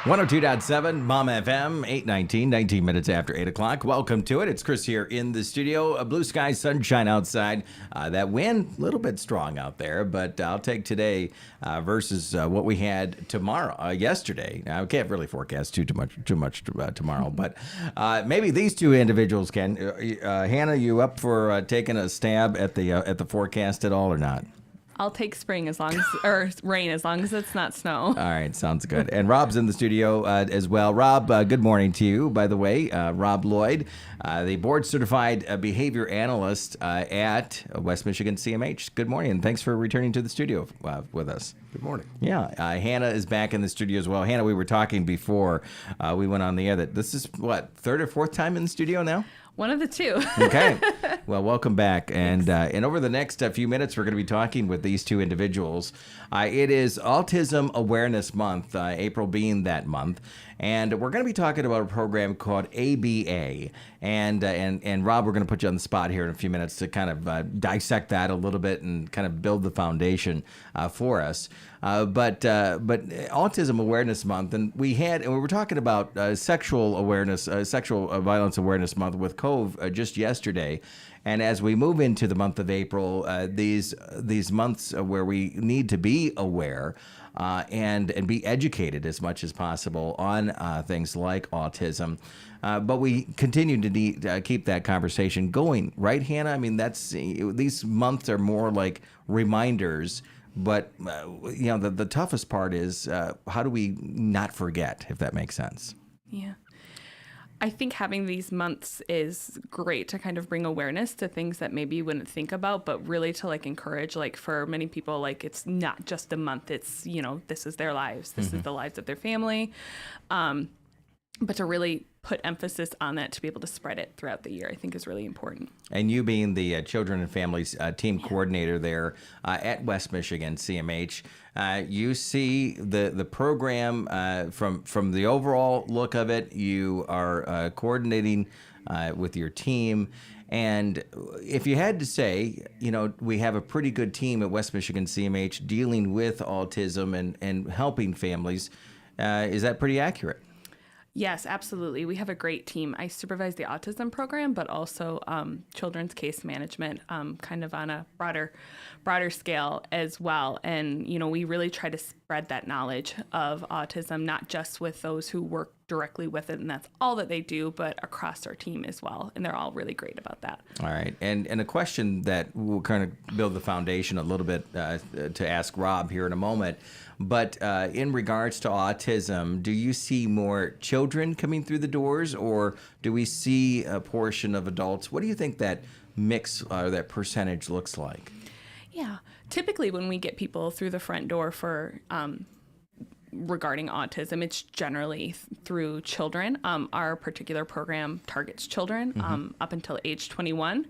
102.7 Mom FM, 8:19, 19 minutes after 8 o'clock. Welcome to it. It's Chris here in the studio. Blue sky, sunshine outside. That wind, a little bit strong out there, but I'll take today versus what we had yesterday. Now, I can't really forecast too much tomorrow, but maybe these two individuals can. Hannah, you up for taking a stab at the forecast at all or not? I'll take spring or rain as long as it's not snow. All right, sounds good. And Rob's in the studio as well. Rob, good morning to you, by the way. Rob Lloyd, the board-certified behavior analyst at West Michigan CMH. Good morning, and thanks for returning to the studio with us. Good morning. Yeah, Hannah is back in the studio as well. Hannah, we were talking before we went on the air that this is, third or fourth time in the studio now? One of the two. Okay. Well, welcome back. And over the next few minutes, we're going to be talking with these two individuals. It is Autism Awareness Month, April being that month. And we're going to be talking about a program called ABA. And Rob, we're going to put you on the spot here in a few minutes to kind of dissect that a little bit and kind of build the foundation for us. But Autism Awareness Month, and we were talking about sexual violence awareness month with Cove just yesterday. And as we move into the month of April, these months where we need to be aware and be educated as much as possible on things like autism. But we continue to need to keep that conversation going, right, Hannah? I mean, these months are more like reminders. But, the toughest part is how do we not forget, if that makes sense? Yeah. I think having these months is great to kind of bring awareness to things that maybe you wouldn't think about, but really to encourage, for many people, it's not just a month. It's, this is their lives. This is the lives of their family. But to really put emphasis on that, to be able to spread it throughout the year, I think is really important. And you being the Children and Families team coordinator there at West Michigan CMH, you see the program from the overall look of it. You are coordinating with your team. And if you had to say, we have a pretty good team at West Michigan CMH dealing with autism and helping families. Is that pretty accurate? Yes, absolutely. We have a great team. I supervise the autism program, but also children's case management, kind of on a broader scale as well. And, we really try to spread that knowledge of autism, not just with those who work directly with it, and that's all that they do, but across our team as well. And they're all really great about that. All right. And a question that we'll kind of build the foundation a little bit to ask Rob here in a moment. But in regards to autism, do you see more children coming through the doors, or do we see a portion of adults? What do you think that mix or that percentage looks like? Yeah. Typically, when we get people through the front door for regarding autism, it's generally through children. Our particular program targets children up until age 21.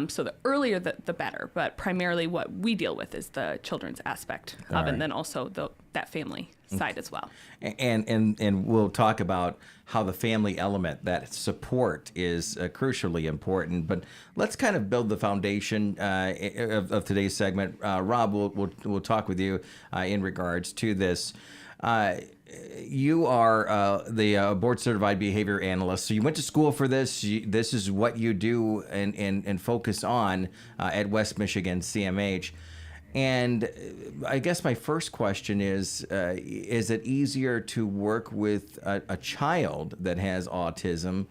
So the earlier the better, but primarily what we deal with is the children's aspect of it, and then also that family side as well. And we'll talk about how the family element, that support, is crucially important. But let's kind of build the foundation of today's segment. Rob, we'll talk with you in regards to this. You are the board-certified behavior analyst, so you went to school for this. This is what you do and focus on at West Michigan CMH. And I guess my first question is it easier to work with a child that has autism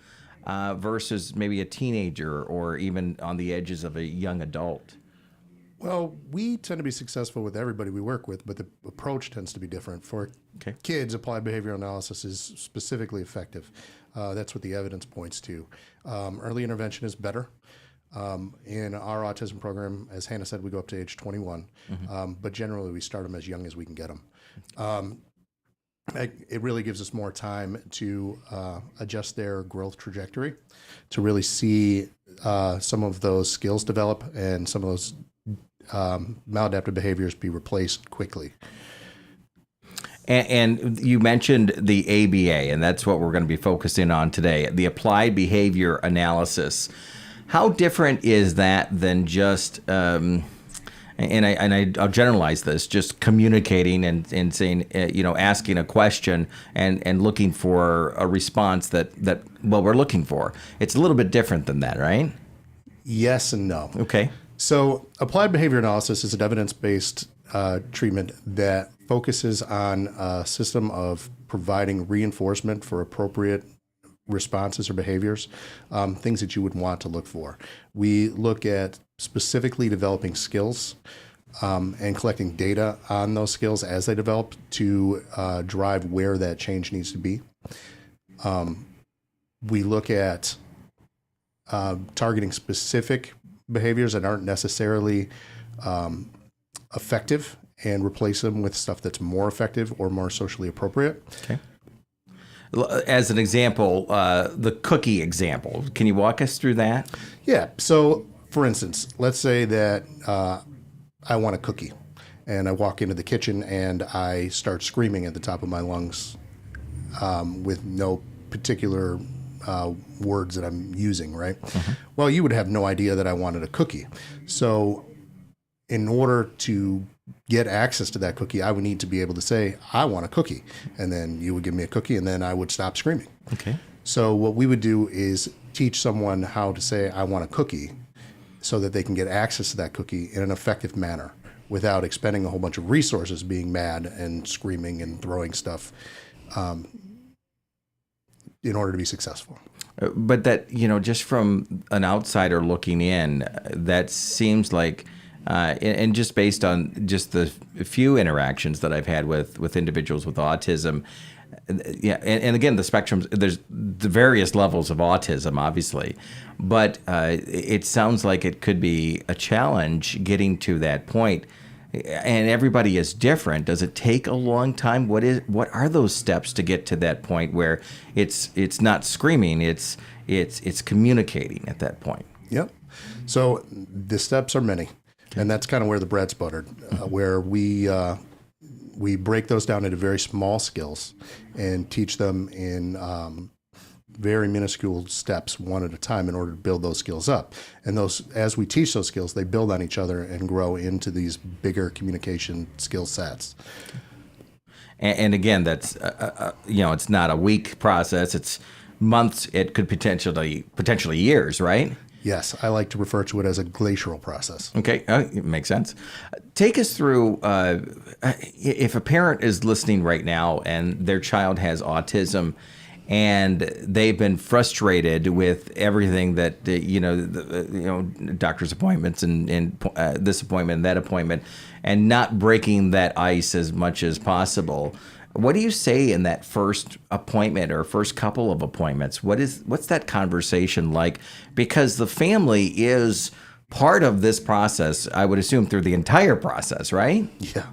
versus maybe a teenager or even on the edges of a young adult? Well, we tend to be successful with everybody we work with, but the approach tends to be different. For kids, applied behavioral analysis is specifically effective. That's what the evidence points to. Early intervention is better. In our autism program, as Hannah said, we go up to age 21, but generally we start them as young as we can get them. It really gives us more time to adjust their growth trajectory, to really see some of those skills develop and some of those maladaptive behaviors be replaced quickly. And you mentioned the ABA, and that's what we're going to be focusing on today, the applied behavior analysis. How different is that than just, and I'll generalize this, just communicating and saying, asking a question and looking for a response that what we're looking for. It's a little bit different than that, right? Yes and no. Okay. So applied behavior analysis is an evidence-based treatment that focuses on a system of providing reinforcement for appropriate responses or behaviors, things that you would want to look for. We look at specifically developing skills and collecting data on those skills as they develop to drive where that change needs to be. We look at targeting specific behaviors that aren't necessarily effective and replace them with stuff that's more effective or more socially appropriate. Okay. As an example, the cookie example, can you walk us through that? Yeah. So, for instance, let's say that I want a cookie, and I walk into the kitchen and I start screaming at the top of my lungs with no particular words that I'm using, right? Mm-hmm. Well, you would have no idea that I wanted a cookie. So, in order to get access to that cookie, I would need to be able to say, I want a cookie. And then you would give me a cookie, and then I would stop screaming. Okay. So what we would do is teach someone how to say, I want a cookie, so that they can get access to that cookie in an effective manner without expending a whole bunch of resources being mad and screaming and throwing stuff in order to be successful. But that, just from an outsider looking in, that seems like and just based on just the few interactions that I've had with individuals with autism, and again, the spectrums, there's the various levels of autism, obviously, but it sounds like it could be a challenge getting to that point, and everybody is different. Does it take a long time? What are those steps to get to that point where it's not screaming, it's communicating at that point? Yep. So the steps are many. And that's kind of where the bread's buttered, where we break those down into very small skills and teach them in very minuscule steps one at a time in order to build those skills up. And as we teach those skills, they build on each other and grow into these bigger communication skill sets. And again, that's it's not a week process; it's months. It could potentially years, right? Yes, I like to refer to it as a glacial process. Okay, it makes sense. Take us through, if a parent is listening right now and their child has autism and they've been frustrated with everything that, doctor's appointments and this appointment and that appointment, and not breaking that ice as much as possible. What do you say in that first appointment or first couple of appointments? What's that conversation like? Because the family is part of this process, I would assume, through the entire process, right? Yeah.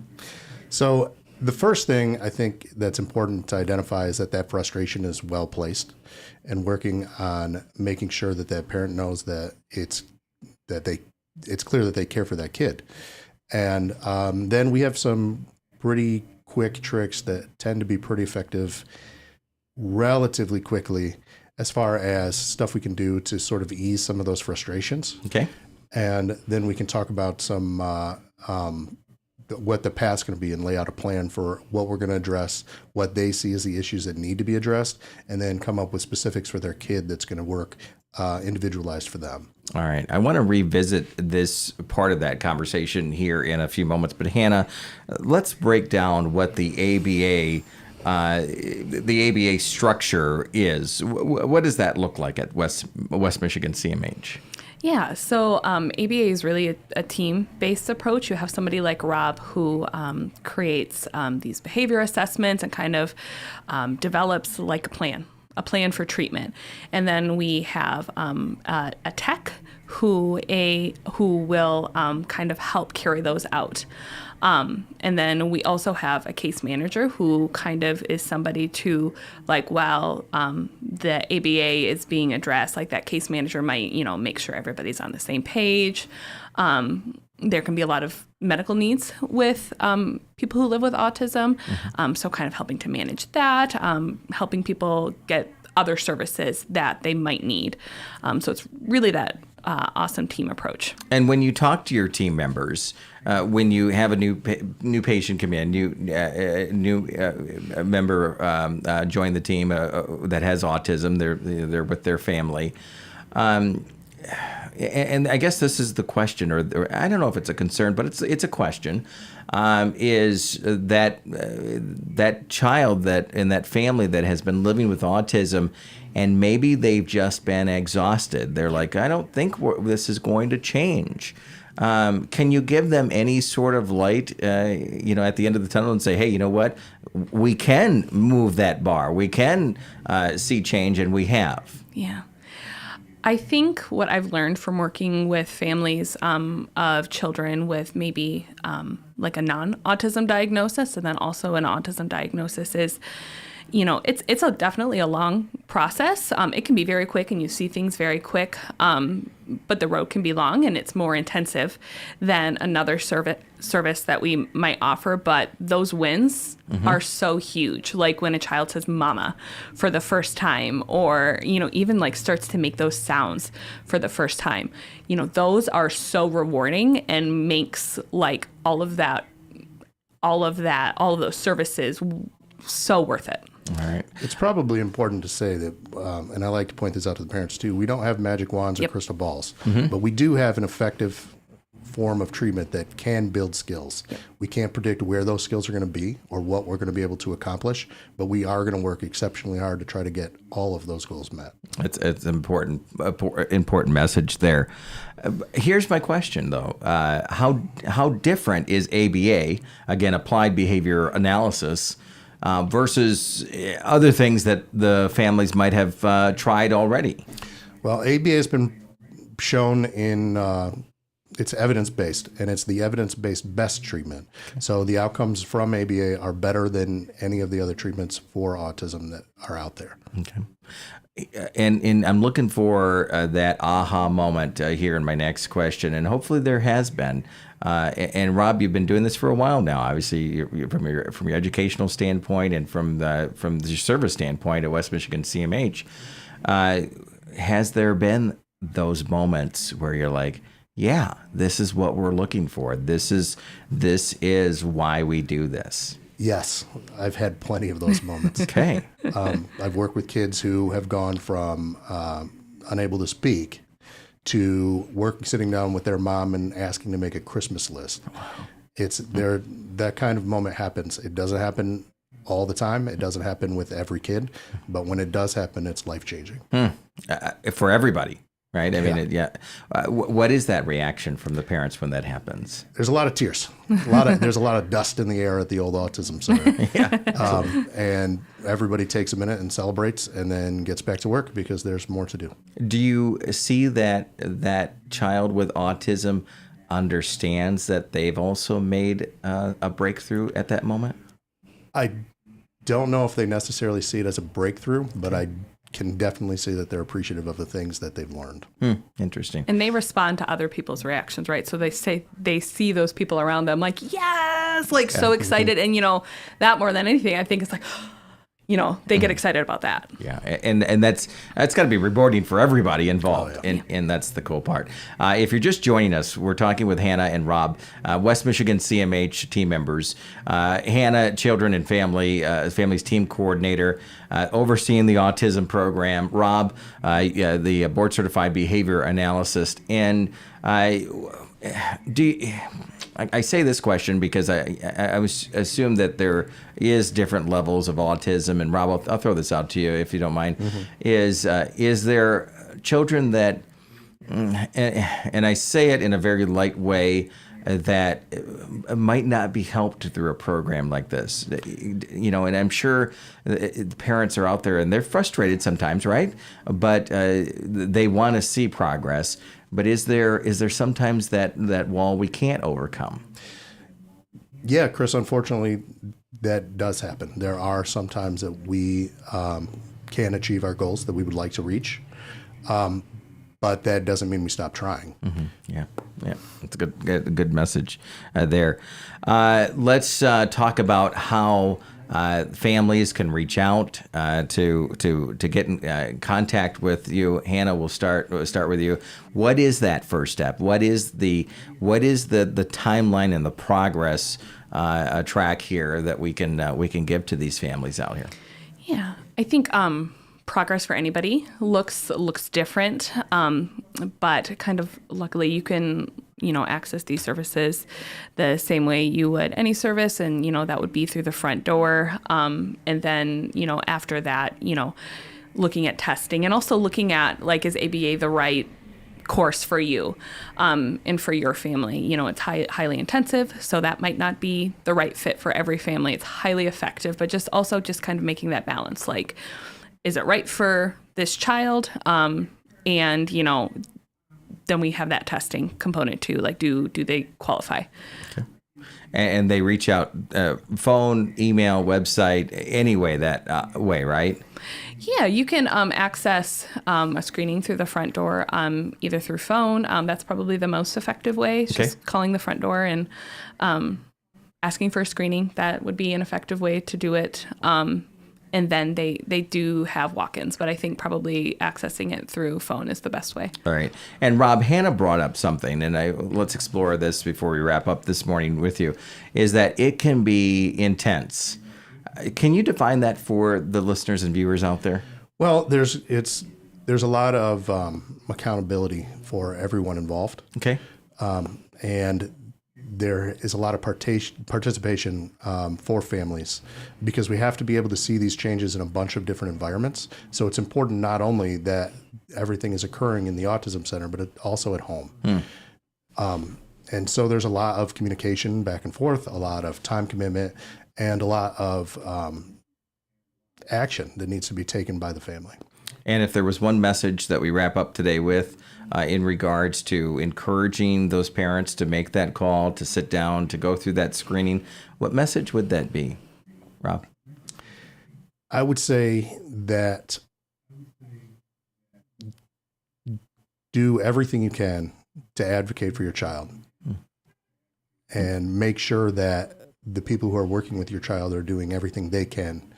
So the first thing I think that's important to identify is that frustration is well placed, and working on making sure that parent knows that it's clear that they care for that kid. And then we have some pretty quick tricks that tend to be pretty effective relatively quickly as far as stuff we can do to sort of ease some of those frustrations. Okay. And then we can talk about some what the path's going to be and lay out a plan for what we're going to address, what they see as the issues that need to be addressed, and then come up with specifics for their kid that's going to work individualized for them. All right. I want to revisit this part of that conversation here in a few moments. But Hannah, let's break down what the ABA structure is. What does that look like at West Michigan CMH? Yeah, so ABA is really a team-based approach. You have somebody like Rob who creates these behavior assessments and kind of develops like a plan for treatment. And then we have a tech who will kind of help carry those out. And then we also have a case manager who kind of is somebody to, like, while the ABA is being addressed, like that case manager might, make sure everybody's on the same page. There can be a lot of medical needs with people who live with autism. Mm-hmm. So kind of helping to manage that, helping people get other services that they might need. So it's really that awesome team approach. And when you talk to your team members, when you have a new patient come in, new member join the team that has autism, they're with their family. And I guess this is the question, or I don't know if it's a concern, but it's a question. Is that child that in that family that has been living with autism, and maybe they've just been exhausted? They're like, I don't think this is going to change. Can you give them any sort of light, at the end of the tunnel and say, hey, you know what? We can move that bar. We can see change, and we have. Yeah. I think what I've learned from working with families of children with maybe like a non-autism diagnosis and then also an autism diagnosis is, it's definitely a long process. It can be very quick and you see things very quick, but the road can be long and it's more intensive than another service that we might offer. But those wins are so huge. Like when a child says mama for the first time, or, even like starts to make those sounds for the first time, those are so rewarding and makes like all of those services so worth it. All right. It's probably important to say that, and I like to point this out to the parents too, we don't have magic wands or crystal balls, but we do have an effective form of treatment that can build skills. We can't predict where those skills are going to be or what we're going to be able to accomplish, but we are going to work exceptionally hard to try to get all of those goals met. It's an important message there. Here's my question, though. How different is ABA, again, applied behavior analysis, versus other things that the families might have tried already? Well, ABA has been shown in, it's evidence-based, and it's the evidence-based best treatment. Okay. So the outcomes from ABA are better than any of the other treatments for autism that are out there. Okay. And I'm looking for that aha moment here in my next question, and hopefully there has been. And Rob, you've been doing this for a while now. Obviously, you're from your educational standpoint and from your service standpoint at West Michigan CMH. Has there been those moments where you're like, yeah, this is what we're looking for. This is why we do this? Yes, I've had plenty of those moments. Okay. I've worked with kids who have gone from unable to speak to sitting down with their mom and asking to make a Christmas list. Wow. That kind of moment happens. It doesn't happen all the time. It doesn't happen with every kid, but when it does happen, it's life-changing. For everybody, right? I mean, what is that reaction from the parents when that happens? There's a lot of tears. There's a lot of dust in the air at the old autism center. And everybody takes a minute and celebrates and then gets back to work because there's more to do. Do you see that child with autism understands that they've also made a breakthrough at that moment? I don't know if they necessarily see it as a breakthrough, but I can definitely see that they're appreciative of the things that they've learned. Interesting. And they respond to other people's reactions, right? So they see those people around them like, yes, like so excited. And, that more than anything, I think it's like, they get excited about that. Yeah, and that's got to be rewarding for everybody involved, and that's the cool part. If you're just joining us, we're talking with Hannah and Rob, West Michigan CMH team members. Hannah, Children and Family's team coordinator, overseeing the autism program. Rob, the board-certified behavior analyst. And I say this question because I assume that there is different levels of autism, and Rob, I'll throw this out to you if you don't mind. Is there children that, and I say it in a very light way, that might not be helped through a program like this, and I'm sure the parents are out there and they're frustrated sometimes, right? But they want to see progress. But is there sometimes that wall we can't overcome? Yeah, Chris, unfortunately, that does happen. There are some times that we can't achieve our goals that we would like to reach, but that doesn't mean we stop trying. Yeah, it's a good message there. Let's talk about how families can reach out to get in contact with you. Hannah, we'll start with you. What is that first step? What is the timeline and the progress track here that we can give to these families out here? Yeah, I think progress for anybody looks different, but kind of luckily you can access these services the same way you would any service, and that would be through the front door, and then after that looking at testing and also looking at is ABA the right course for you and for your family. It's highly intensive, so that might not be the right fit for every family. It's highly effective, but just kind of making that balance, is it right for this child? And then we have that testing component too, do they qualify? Okay. And they reach out, phone, email, website, anyway that way, right? Yeah, you can access a screening through the front door, either through phone. That's probably the most effective way. It's just calling the front door and asking for a screening. That would be an effective way to do it. And then they do have walk-ins, but I think probably accessing it through phone is the best way. All right. And Rob, Hannah brought up something, and let's explore this before we wrap up this morning with you, is that it can be intense. Can you define that for the listeners and viewers out there? Well, there's a lot of accountability for everyone involved. Okay. And there is a lot of participation for families, because we have to be able to see these changes in a bunch of different environments. So it's important not only that everything is occurring in the Autism Center, but also at home. And so there's a lot of communication back and forth, a lot of time commitment, and a lot of action that needs to be taken by the family. And if there was one message that we wrap up today with, in regards to encouraging those parents to make that call, to sit down, to go through that screening, what message would that be, Rob? I would say that do everything you can to advocate for your child, and make sure that the people who are working with your child are doing everything they can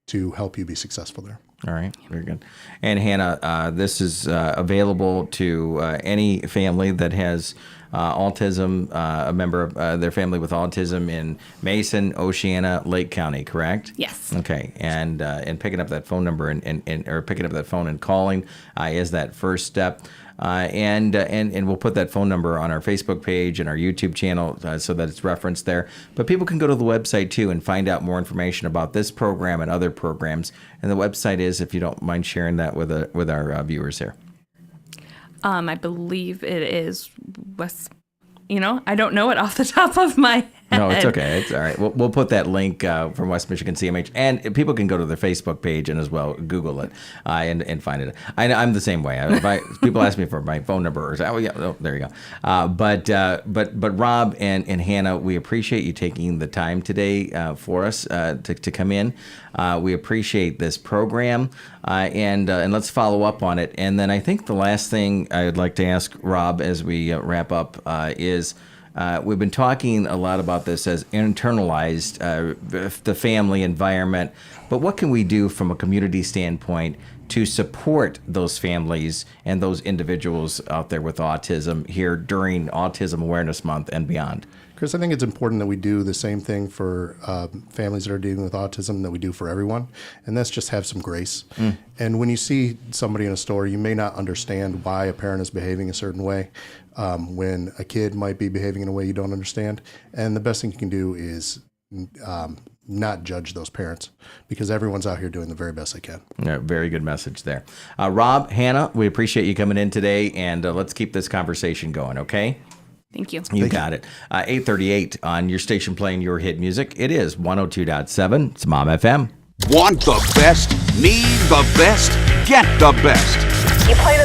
to help you be successful there. All right, very good. And Hannah, this is available to any family that has autism, a member of their family with autism in Mason, Oceana, Lake County, correct? Yes. Okay, and picking up that phone number or picking up that phone and calling is that first step. And we'll put that phone number on our Facebook page and our YouTube channel so that it's referenced there. But people can go to the website too and find out more information about this program and other programs. And the website is, if you don't mind sharing that with our viewers here. I believe it is I don't know it off the top of my head. No, it's okay. It's all right. We'll put that link from West Michigan CMH, and people can go to their Facebook page and as well Google it and find it. I'm the same way. People ask me for my phone number, there you go. But Rob and Hannah, we appreciate you taking the time today for us to come in. We appreciate this program, and let's follow up on it. And then I think the last thing I would like to ask Rob as we wrap up is, we've been talking a lot about this as internalized, the family environment, but what can we do from a community standpoint to support those families and those individuals out there with autism here during Autism Awareness Month and beyond? Chris, I think it's important that we do the same thing for families that are dealing with autism that we do for everyone, and that's just have some grace. And when you see somebody in a store, you may not understand why a parent is behaving a certain way, when a kid might be behaving in a way you don't understand. And the best thing you can do is not judge those parents, because everyone's out here doing the very best they can. Yeah, very good message there. Rob, Hannah, we appreciate you coming in today, and let's keep this conversation going, okay? Thank you. You got it. 8:38 on your station playing your hit music. It is 102.7. It's Mom FM. Want the best? Need the best? Get the best. You play the